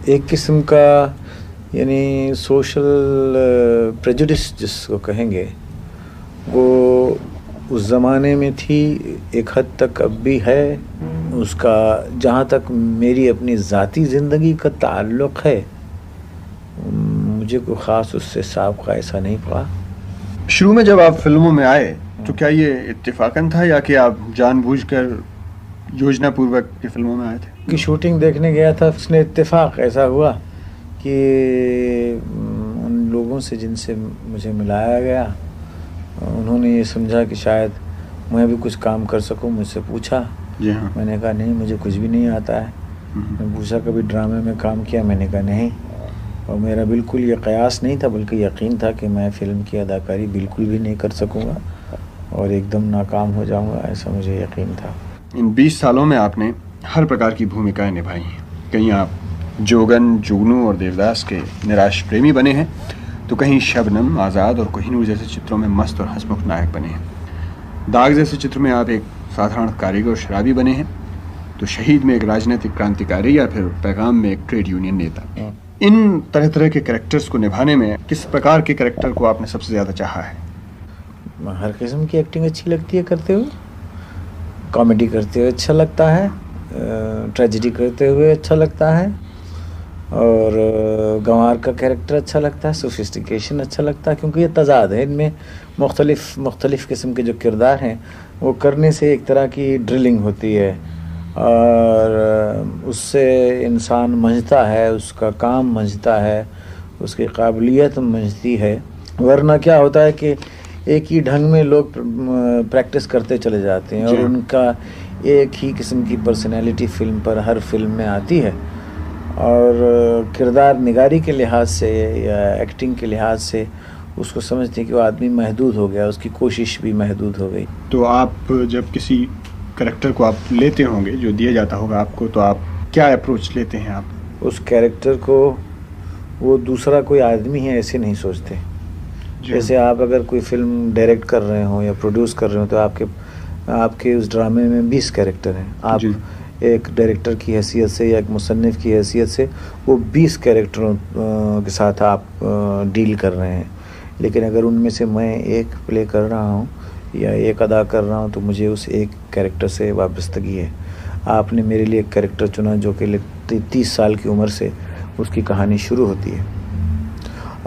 एक किस्म का यानी सोशल प्रेजुडिस जिसको कहेंगे, वो उस ज़माने में थी, एक हद तक अब भी है। उसका जहाँ तक मेरी अपनी ज़ाती ज़िंदगी का ताल्लुक़ है, मुझे कोई ख़ास उससे साबक़ा ऐसा नहीं पड़ा। शुरू में जब आप फिल्मों में आए तो क्या ये इत्तेफाकन था या कि आप जानबूझकर योजनापूर्वक की फिल्मों में आए थे? कि शूटिंग देखने गया था, उसने इत्तेफाक ऐसा हुआ कि उन लोगों से जिनसे मुझे मिलाया गया, उन्होंने ये समझा कि शायद मैं भी कुछ काम कर सकूं। मुझसे पूछा, जी हाँ। मैंने कहा नहीं, मुझे कुछ भी नहीं आता है। मैं पूछा कभी ड्रामे में काम किया, मैंने कहा नहीं। और मेरा बिल्कुल ये क़यास नहीं था, बल्कि यकीन था कि मैं फ़िल्म की अदाकारी बिल्कुल भी नहीं कर सकूँगा और एकदम नाकाम हो जाऊँगा, ऐसा मुझे यकीन था। इन 20 सालों में आपने हर प्रकार की भूमिकाएं निभाई हैं। कहीं आप जोगन, जुगनू और देवदास के निराश प्रेमी बने हैं, तो कहीं शबनम, आज़ाद और कोहिनूर जैसे चित्रों में मस्त और हंसमुख नायक बने हैं। दाग जैसे चित्र में आप एक साधारण कारीगर और शराबी बने हैं, तो शहीद में एक राजनीतिक क्रांतिकारी या फिर पैगाम में एक ट्रेड यूनियन नेता। इन तरह तरह के कैरेक्टर्स को निभाने में किस प्रकार के कैरेक्टर को आपने सबसे ज़्यादा चाहा है? हर किस्म की एक्टिंग अच्छी लगती है करते हुए। कॉमेडी करते हुए अच्छा लगता है, ट्रेजेडी करते हुए अच्छा लगता है, और गंवार का कैरेक्टर अच्छा लगता है, सोफिस्टिकेशन अच्छा लगता है, क्योंकि ये तज़ाद है इनमें। मुख्तलिफ़ किस्म के जो किरदार हैं वो करने से एक तरह की ड्रिलिंग होती है और उससे इंसान मंझता है, उसका काम मंझता है, उसकी काबिलियत मंझती है। वरना क्या होता है कि एक ही ढंग में लोग प्रैक्टिस करते चले जाते हैं और उनका एक ही किस्म की पर्सनैलिटी फिल्म पर हर फिल्म में आती है, और किरदार निगारी के लिहाज से या एक्टिंग के लिहाज से उसको समझते हैं कि वो आदमी महदूद हो गया, उसकी कोशिश भी महदूद हो गई। तो आप जब किसी कैरेक्टर को आप लेते होंगे, जो दिया जाता होगा आपको, तो आप क्या अप्रोच लेते हैं? आप उस कैरेक्टर को वो दूसरा कोई आदमी है ऐसे नहीं सोचते। जैसे आप अगर कोई फिल्म डायरेक्ट कर रहे हो या प्रोड्यूस कर रहे हो, तो आपके उस ड्रामे में 20 कैरेक्टर हैं। आप एक डायरेक्टर की हैसियत से या एक मुसन्निफ की हैसियत से वो 20 कैरेक्टरों के साथ आप डील कर रहे हैं। लेकिन अगर उनमें से मैं एक प्ले कर रहा हूँ या एक अदा कर रहा हूँ, तो मुझे उस एक कैरेक्टर से वाबस्तगी है। आपने मेरे लिए एक कैरेक्टर चुना जो कि 30 साल की उम्र से उसकी कहानी शुरू होती है,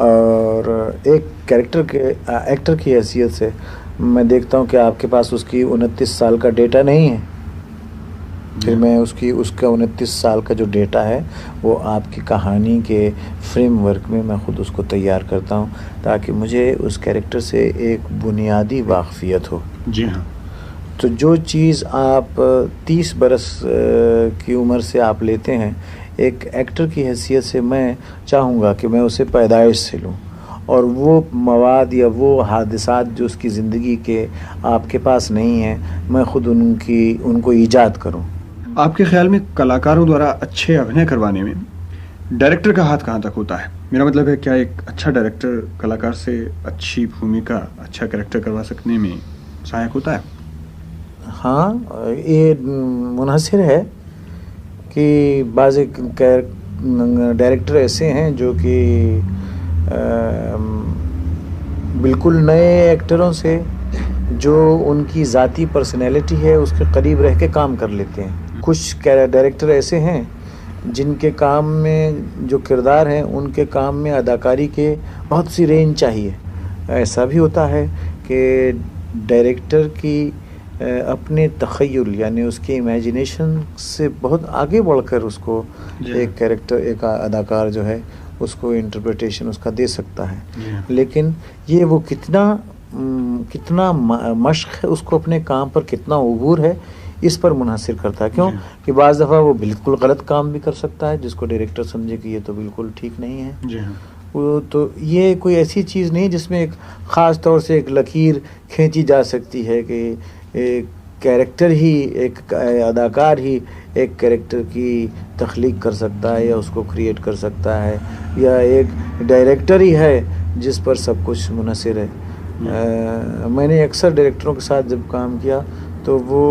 और एक एक्टर की हैसियत से मैं देखता हूँ कि आपके पास उसकी 29 साल का डेटा नहीं है। फिर मैं उसका 29 साल का जो डेटा है वो आपकी कहानी के फ्रेमवर्क में मैं ख़ुद उसको तैयार करता हूँ, ताकि मुझे उस कैरेक्टर से एक बुनियादी वाक़फ़ियत हो। जी हाँ। तो जो चीज़ आप 30 बरस की उम्र से आप लेते हैं, एक एक्टर की हैसियत से मैं चाहूँगा कि मैं उसे पैदाइश से लूँ, और वो मवाद या वो हादिसात जो उसकी ज़िंदगी के आपके पास नहीं हैं, मैं ख़ुद उनको ईजाद करूँ। आपके ख्याल में कलाकारों द्वारा अच्छे अभिनय करवाने में डायरेक्टर का हाथ कहाँ तक होता है? मेरा मतलब है, क्या एक अच्छा डायरेक्टर कलाकार से अच्छी भूमिका, अच्छा कैरेक्टर करवा सकने में सहायक होता है? हाँ, ये मुनहसिर है कि बाज़ डायरेक्टर ऐसे हैं जो कि बिल्कुल नए एक्टरों से जो उनकी ज़ाती पर्सनैलिटी है उसके करीब रह के काम कर लेते हैं। कुछ डायरेक्टर ऐसे हैं जिनके काम में जो किरदार हैं, उनके काम में अदाकारी के बहुत सी रेंज चाहिए। ऐसा भी होता है कि डायरेक्टर की अपने तख़य्युल यानी उसके इमेजिनेशन से बहुत आगे बढ़कर उसको एक कैरेक्टर, एक अदाकार जो है उसको इंटरप्रिटेशन उसका दे सकता है। लेकिन ये वो कितना मश्क है, उसको अपने काम पर कितना उबूर है, इस पर मुनहसिर करता है। क्यों कि बाज़ दफ़ा वो बिल्कुल गलत काम भी कर सकता है जिसको डायरेक्टर समझे कि ये तो बिल्कुल ठीक नहीं है। वो तो ये कोई ऐसी चीज़ नहीं जिसमें एक ख़ास तौर से एक लकीर खींची जा सकती है कि एक कैरेक्टर ही, एक अदाकार ही एक कैरेक्टर की तख्लीक कर सकता है या उसको क्रिएट कर सकता है, या एक डायरेक्टर ही है जिस पर सब कुछ मुनहसिर है। मैंने अक्सर डायरेक्टरों के साथ जब काम किया तो वो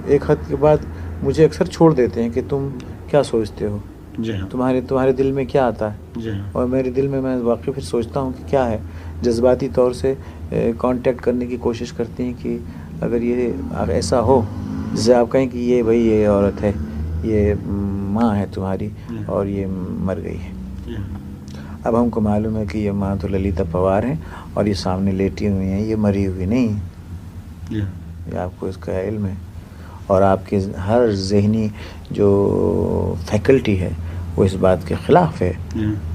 एक हद के बाद मुझे अक्सर छोड़ देते हैं कि तुम क्या सोचते हो। जी हाँ। तुम्हारे दिल में क्या आता है। जी हाँ। और मेरे दिल में मैं वाकई फिर सोचता हूँ कि क्या है, जज्बाती तौर से कांटेक्ट करने की कोशिश करते हैं कि अगर ये ऐसा हो जैसे आप कहें कि ये भाई ये औरत है, ये माँ है तुम्हारी और ये मर गई है। अब हमको मालूम है कि ये माँ तो ललिता पवार हैं और ये सामने लेटी हुई हैं, ये मरी हुई नहीं है। ये आपको इसका इल्म है और आपके हर ज़हनी जो फैकल्टी है वो इस बात के ख़िलाफ़ है।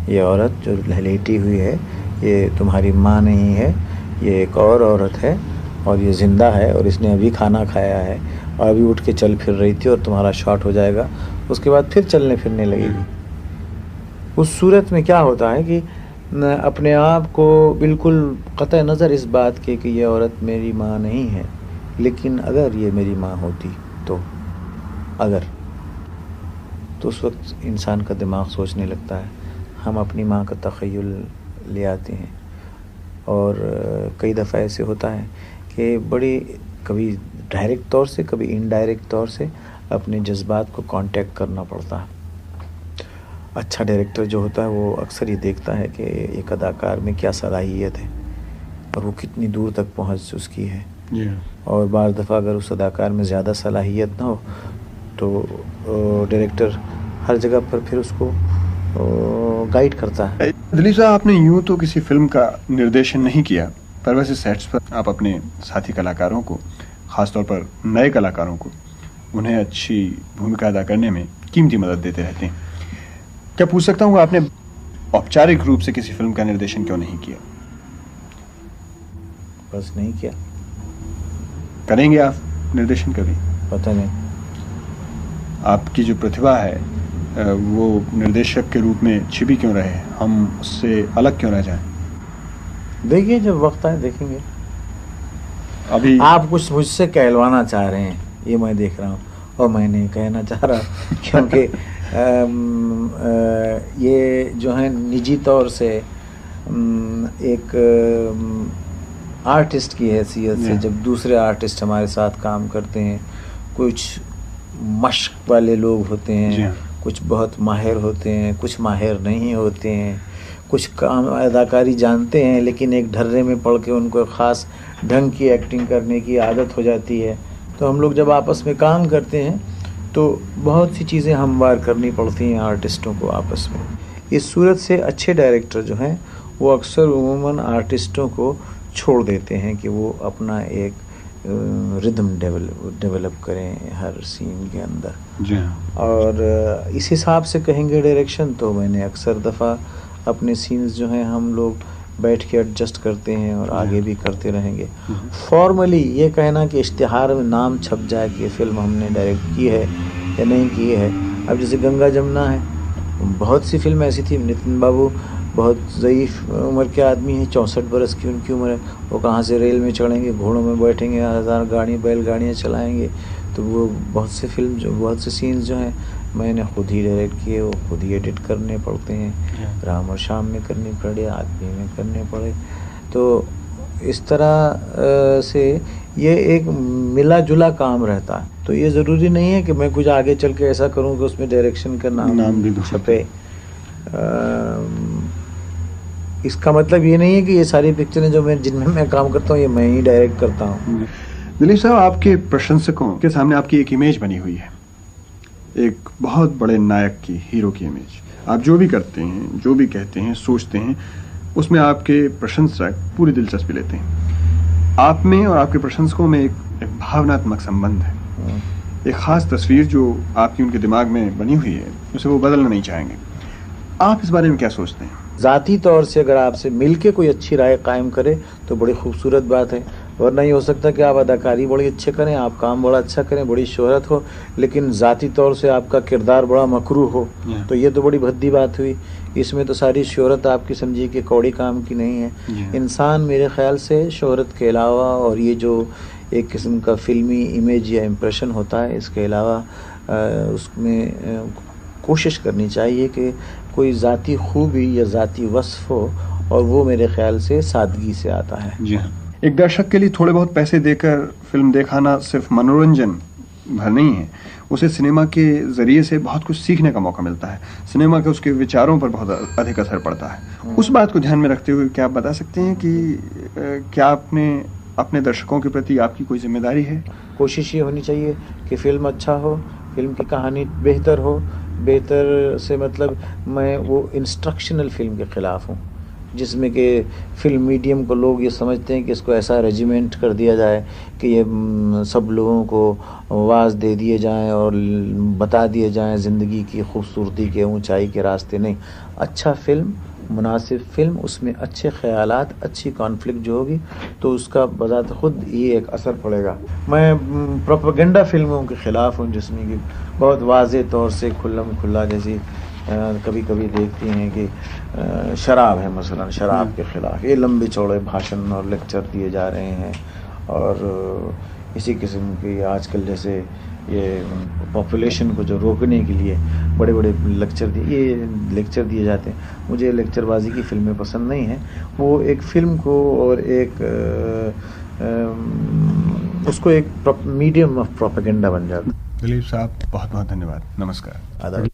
ये औरत जो लेटी हुई है ये तुम्हारी माँ नहीं है, ये एक और औरत है और ये ज़िंदा है और इसने अभी खाना खाया है और अभी उठ के चल फिर रही थी और तुम्हारा शॉट हो जाएगा, उसके बाद फिर चलने फिरने लगेगी। उस सूरत में क्या होता है कि अपने आप को बिल्कुल क़तई नज़र इस बात के कि ये औरत मेरी माँ नहीं है, लेकिन अगर ये मेरी माँ होती तो उस वक्त इंसान का दिमाग सोचने लगता है। हम अपनी माँ का तख़य्युल ले आते हैं और कई दफ़ा ऐसे होता है कि बड़ी कभी डायरेक्ट तौर से कभी इनडायरेक्ट तौर से अपने जज्बात को कांटेक्ट करना पड़ता है। अच्छा डायरेक्टर जो होता है वो अक्सर ये देखता है कि एक अदाकार में क्या सलाहियत है और वो कितनी दूर तक पहुँच उसकी है। और बाज़ दफ़ा अगर उस अदाकार में ज़्यादा सलाहियत ना हो तो डायरेक्टर हर जगह पर फिर उसको गाइड करता है। दिलीप साहब, आपने यूँ तो किसी फिल्म का निर्देशन नहीं किया, पर वैसे सेट्स पर आप अपने साथी कलाकारों को, ख़ासतौर पर नए कलाकारों को, उन्हें अच्छी भूमिका अदा करने में कीमती मदद देते रहते हैं। क्या पूछ सकता हूँ आपने औपचारिक रूप से किसी फिल्म का निर्देशन क्यों नहीं किया? बस नहीं किया। करेंगे आप निर्देशन कभी? पता नहीं। आपकी जो प्रतिभा है वो निर्देशक के रूप में छिपी क्यों रहे? हम उससे अलग क्यों रह जाएं? देखिए जब वक्त आए देखेंगे। अभी आप कुछ मुझसे कहलवाना चाह रहे हैं ये मैं देख रहा हूँ और मैं नहीं कहना चाह रहा क्योंकि ये जो है निजी तौर से एक आर्टिस्ट की हैसियत से जब दूसरे आर्टिस्ट हमारे साथ काम करते हैं, कुछ मश्क वाले लोग होते हैं, कुछ बहुत माहिर होते हैं, कुछ माहिर नहीं होते हैं, कुछ काम अदाकारी जानते हैं लेकिन एक ढर्रे में पड़ के उनको ख़ास ढंग की एक्टिंग करने की आदत हो जाती है। तो हम लोग जब आपस में काम करते हैं तो बहुत सी चीज़ें हमवार करनी पड़ती हैं आर्टिस्टों को आपस में। इस सूरत से अच्छे डायरेक्टर जो हैं वो अक्सर उमूमन आर्टिस्टों को छोड़ देते हैं कि वो अपना एक रिदम डेवलप करें हर सीन के अंदर। और इस हिसाब से कहेंगे डायरेक्शन तो मैंने अक्सर दफ़ा अपने सीन्स जो हैं हम लोग बैठ के एडजस्ट करते हैं और आगे भी करते रहेंगे। फॉर्मली ये कहना कि इश्तिहार में नाम छप जाए कि फिल्म हमने डायरेक्ट की है या नहीं की है। अब जैसे गंगा जमुना है, बहुत सी फिल्म ऐसी थी, नितिन बाबू बहुत ज़ईफ़ उम्र के आदमी हैं, 64 बरस की उनकी उम्र है, वो कहाँ से रेल में चढ़ेंगे, घोड़ों में बैठेंगे, 1000 बैलगाड़ियाँ चलाएंगे। तो वो बहुत से सीन्स जो हैं मैंने खुद ही डायरेक्ट किए, वो खुद ही एडिट करने पड़ते हैं, राम और शाम में करने पड़े, आदमी में करने पड़े। तो इस तरह से ये एक मिला जुला काम रहता है। तो ये ज़रूरी नहीं है कि मैं कुछ आगे चल के ऐसा करूँ कि उसमें डायरेक्शन का नाम भी छपे। इसका मतलब ये नहीं है कि ये सारी पिक्चरें जो जिनमें मैं काम करता हूँ ये मैं ही डायरेक्ट करता हूँ। दिलीप साहब, आपके प्रशंसकों के सामने आपकी एक इमेज बनी हुई है, एक बहुत बड़े नायक की, हीरो की इमेज। आप जो भी करते हैं, जो भी कहते हैं, सोचते हैं, उसमें आपके प्रशंसक पूरी दिलचस्पी लेते हैं। आप में और आपके प्रशंसकों में एक भावनात्मक संबंध है, एक ख़ास तस्वीर जो आपकी उनके दिमाग में बनी हुई है, उसे वो बदलना नहीं चाहेंगे। आप इस बारे में क्या सोचते हैं? ज़ाती तौर से अगर आपसे मिल के कोई अच्छी राय कायम करे तो बड़ी खूबसूरत बात है, वरना ये हो सकता है कि आप अदाकारी बड़ी अच्छे करें, आप काम बड़ा अच्छा करें, बड़ी शोहरत हो, लेकिन ज़ाती तौर से आपका किरदार बड़ा मकरूह हो, तो ये तो बड़ी भद्दी बात हुई। इसमें तो सारी शोहरत आपकी समझिए कि कौड़ी काम की नहीं है। इंसान मेरे ख़्याल से शोहरत के अलावा और ये जो एक किस्म का फ़िल्मी इमेज या इम्प्रेशन होता है, इसके अलावा उसमें कोशिश करनी चाहिए कि कोई ज़ाती खूबी या ज़ाती वस्फ़ हो, और वो मेरे ख़्याल से सादगी से आता है। जी हाँ। एक दर्शक के लिए थोड़े बहुत पैसे देकर फिल्म दिखाना सिर्फ मनोरंजन भर नहीं है, उसे सिनेमा के ज़रिए से बहुत कुछ सीखने का मौका मिलता है, सिनेमा के उसके विचारों पर बहुत अधिक असर पड़ता है। उस बात को ध्यान में रखते हुए क्या आप बता सकते हैं कि क्या आपने अपने दर्शकों के प्रति आपकी कोई जिम्मेदारी है? कोशिश ये होनी चाहिए कि फ़िल्म अच्छा हो, फिल्म की कहानी बेहतर हो। बेहतर से मतलब मैं वो इंस्ट्रक्शनल फ़िल्म के ख़िलाफ़ हूँ, जिसमें कि फ़िल्म मीडियम को लोग ये समझते हैं कि इसको ऐसा रेजिमेंट कर दिया जाए कि ये सब लोगों को वाज़ दे दिए जाएं और बता दिए जाएं ज़िंदगी की खूबसूरती के, ऊंचाई के रास्ते। नहीं, अच्छा फ़िल्म, मुनासिब फ़िल्म, उसमें अच्छे ख़यालात, अच्छी कॉन्फ्लिक्ट जो होगी तो उसका बज़ात ख़ुद ही एक असर पड़ेगा। मैं प्रोपेगेंडा फ़िल्मों के ख़िलाफ़ हूँ, जिसमें कि बहुत वाज़े तौर से खुल्लम खुल्ला, जैसी कभी कभी देखती हैं कि शराब है, मसलन शराब के ख़िलाफ़ ये लंबे चौड़े भाषण और लेक्चर दिए जा रहे हैं, और इसी किस्म की आजकल जैसे ये पॉपुलेशन को जो रोकने के लिए बड़े बड़े लेक्चर दिए जाते हैं। मुझे लेक्चरबाजी की फ़िल्में पसंद नहीं हैं। वो एक फ़िल्म को और उसको एक मीडियम ऑफ प्रोपेगेंडा बन जाता है। दिलीप साहब, बहुत बहुत धन्यवाद। नमस्कार। आदाब।